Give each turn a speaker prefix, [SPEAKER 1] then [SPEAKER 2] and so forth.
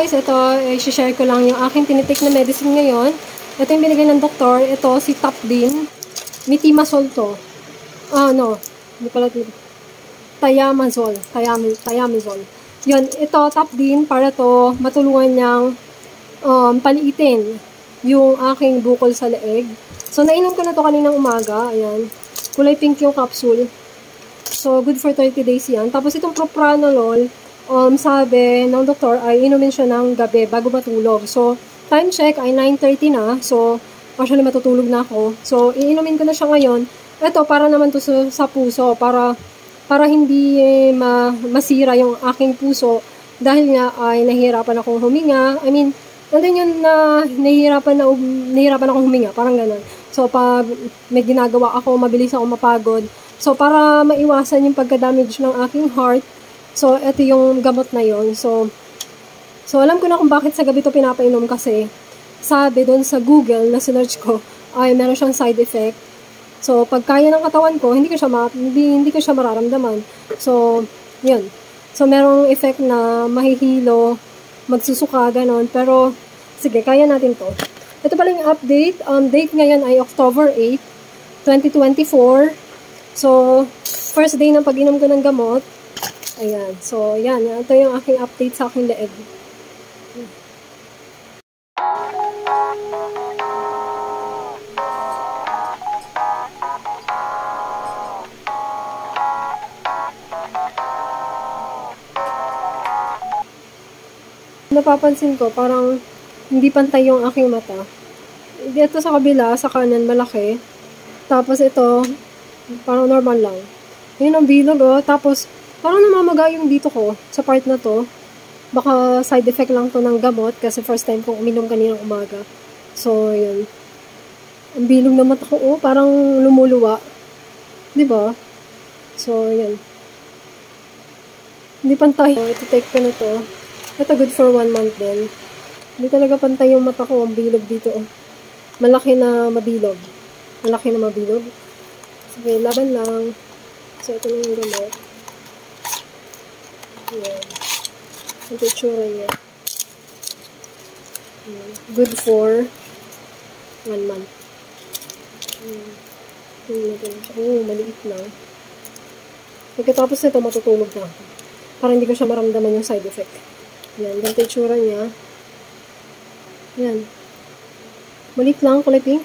[SPEAKER 1] guys, ito, i-share ko lang yung aking tinitik na medicine ngayon. Ito yung binigay ng doktor. Ito, si Tapdin. Metimasol to. Hindi pala ito. Thiamazole. Yun, ito, Tapdin, para to, matulungan niyang paliitin yung aking bukol sa leeg. So, nainom ko na to kaninang umaga. Ayan. Kulay pink yung capsule. So, good for 30 days yan. Tapos, itong propranolol, sabi ng doktor ay inumin siya ng gabi bago matulog. So, time check ay 9:30 na. So, actually matutulog na ako. So, iinumin ko na siya ngayon. Ito, para naman to sa puso. Para hindi masira yung aking puso. Dahil nga ay nahihirapan akong huminga. I mean, nandun yun na nahihirapan akong huminga. Parang ganun. So, pag may ginagawa ako, mabilis ako mapagod. So, para maiwasan yung pagka-damage ng aking heart, so, ito yung gamot na yon. So, alam ko na kung bakit sa gabi ito pinapainom kasi sabi doon sa Google na sinearch ko ay meron siyang side effect. So, pag kaya ng katawan ko, hindi ko siya mararamdaman. So, yun. So, merong effect na mahihilo, magsusuka, ganon. Pero, sige, kaya natin to. Ito pala yung update. Date ngayon ay October 8, 2024. So, first day ng pag-inom ko ng gamot. Ayan. So, yan. Ito yung aking update sa aking leeg. Napapansin ko, parang hindi pantay yung aking mata. Dito sa kabila, sa kanan, malaki. Tapos ito, parang normal lang. Yun ang bilog, oh. Tapos, parang namamaga yung dito ko, sa part na to. Baka side effect lang to ng gamot, kasi first time kong uminom kaninang umaga. So, yun. Ang bilog na mata ko, oh. Parang lumuluwa. Diba? So, yun. Hindi pantay. So, ito take ko na to. Ito good for 1 month din. Hindi talaga pantay yung mata ko. Ang bilog dito. Oh. Malaki na mabilog. Sige, laban lang. So, ito na yung gamot. Ayan. Ang picture niya. Ayan. Good for 1 month. Maliit lang. Pagkatapos nito, matutulog na ako. Para hindi ko siya maramdaman yung side effect. Ayan, ganito yung tsura niya. Ayan. Maliit lang, kulay pink.